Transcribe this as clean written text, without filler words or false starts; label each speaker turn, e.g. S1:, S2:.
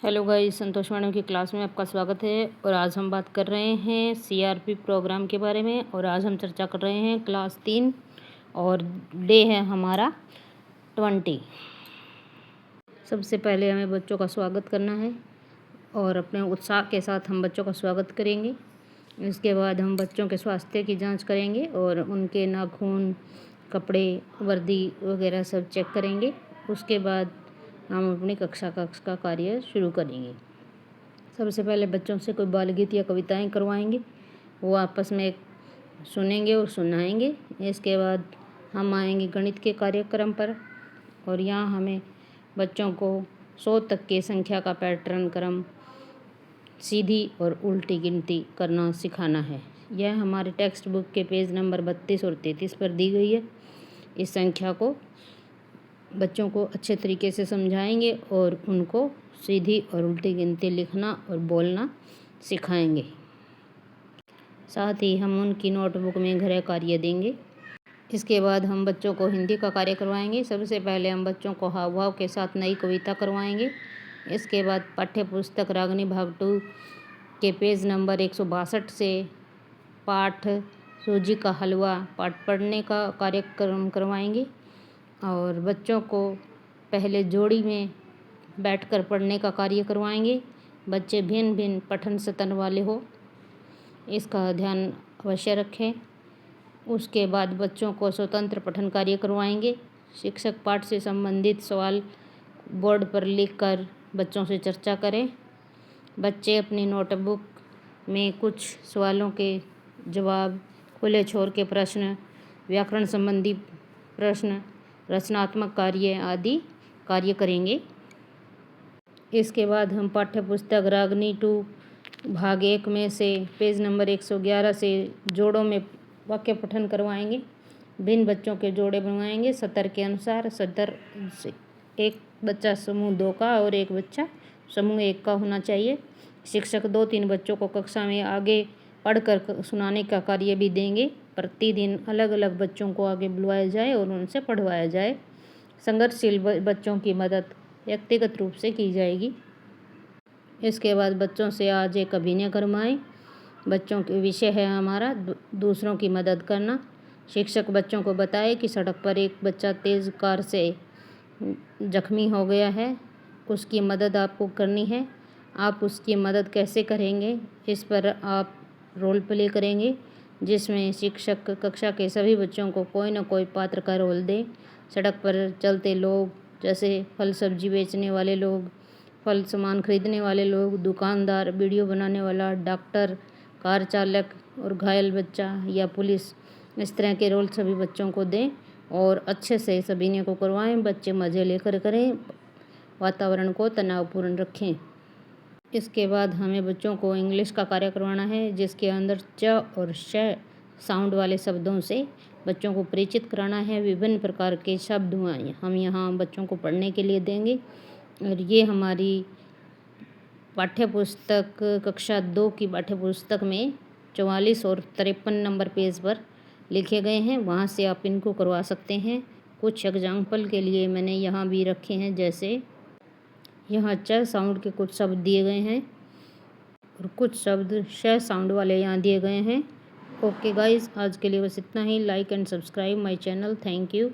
S1: Hello guys, संतोष madam की class में आपका स्वागत है। और आज हम बात कर रहे हैं सीआरपी प्रोग्राम के बारे में। और आज हम चर्चा कर रहे हैं क्लास 3 और डे है हमारा 20। सबसे पहले हमें बच्चों का स्वागत करना है और अपने उत्साह के साथ हम बच्चों का स्वागत करेंगे। इसके बाद हम बच्चों के स्वास्थ्य की जांच करेंगे और उनके नाखून, कपड़े, वर्दी वगैरह सब चेक करेंगे। उसके बाद हम अपनी कक्षा का कार्य शुरू करेंगे। सबसे पहले बच्चों से कोई बालगीत या कविताएं करवाएंगे, वो आपस में सुनेंगे और सुनाएंगे। इसके बाद हम आएंगे गणित के कार्यक्रम पर और यहाँ हमें बच्चों को 100 तक के संख्या का पैटर्न क्रम, सीधी और उल्टी गिनती करना सिखाना है। यह हमारे टेक्स्ट बुक के पेज नंबर 32 और 33 पर दी गई है। इस संख्या को बच्चों को अच्छे तरीके से समझाएंगे और उनको सीधी और उल्टी गिनती लिखना और बोलना सिखाएंगे। साथ ही हम उनकी नोटबुक में गृह कार्य देंगे। इसके बाद हम बच्चों को हिंदी का कार्य करवाएंगे। सबसे पहले हम बच्चों को हाव भाव के साथ नई कविता करवाएंगे। इसके बाद पाठ्य पुस्तक रागनी भाग 2 के पेज नंबर 162 से पाठ सूजी का हलवा पाठ पढ़ने का कार्यक्रम करवाएंगे। और बच्चों को पहले जोड़ी में बैठकर पढ़ने का कार्य करवाएंगे। बच्चे भिन्न भिन्न पठन सतन वाले हो, इसका ध्यान अवश्य रखें। उसके बाद बच्चों को स्वतंत्र पठन कार्य करवाएंगे। शिक्षक पाठ से संबंधित सवाल बोर्ड पर लिखकर बच्चों से चर्चा करें। बच्चे अपनी नोटबुक में कुछ सवालों के जवाब, खुले छोर के प्रश्न, व्याकरण संबंधी प्रश्न, रचनात्मक कार्य आदि कार्य करेंगे। इसके बाद हम पाठ्य पुस्तक रागनी 2 भाग 1 में से पेज नंबर 111 से जोड़ों में वाक्य पठन करवाएंगे। भिन्न बच्चों के जोड़े बनवाएंगे सत्र के अनुसार। सत्र से एक बच्चा समूह 2 का और एक बच्चा समूह 1 का होना चाहिए। शिक्षक 2-3 बच्चों को कक्षा में आगे पढ़कर सुनाने का कार्य भी देंगे। प्रतिदिन अलग अलग बच्चों को आगे बुलवाया जाए और उनसे पढ़वाया जाए। संघर्षशील बच्चों की मदद व्यक्तिगत रूप से की जाएगी। इसके बाद बच्चों से आज एक अभिनय करवाएं। बच्चों के विषय है हमारा दूसरों की मदद करना। शिक्षक बच्चों को बताए कि सड़क पर एक बच्चा तेज़ कार से जख्मी हो गया है, उसकी मदद आपको करनी है। आप उसकी मदद कैसे करेंगे, इस पर आप रोल प्ले करेंगे, जिसमें शिक्षक कक्षा के सभी बच्चों को कोई न कोई पात्र का रोल दे। सड़क पर चलते लोग, जैसे फल सब्जी बेचने वाले लोग, फल सामान खरीदने वाले लोग, दुकानदार, वीडियो बनाने वाला, डॉक्टर, कार चालक और घायल बच्चा या पुलिस, इस तरह के रोल सभी बच्चों को दें और अच्छे से सभी को करवाएं। बच्चे मज़े लेकर करें, वातावरण को तनावपूर्ण रखें। इसके बाद हमें बच्चों को इंग्लिश का कार्य करवाना है, जिसके अंदर च और श साउंड वाले शब्दों से बच्चों को परिचित कराना है। विभिन्न प्रकार के शब्द हम यहाँ बच्चों को पढ़ने के लिए देंगे। और ये हमारी पाठ्यपुस्तक कक्षा 2 की पाठ्यपुस्तक में 44 और 53 नंबर पेज पर लिखे गए हैं, वहाँ से आप इनको करवा सकते हैं। कुछ एग्जाम्पल के लिए मैंने यहाँ भी रखे हैं, जैसे यहाँ च साउंड के कुछ शब्द दिए गए हैं और कुछ शब्द श साउंड वाले यहाँ दिए गए हैं। ओके गाइस, आज के लिए बस इतना ही। Like and subscribe my channel. Thank you.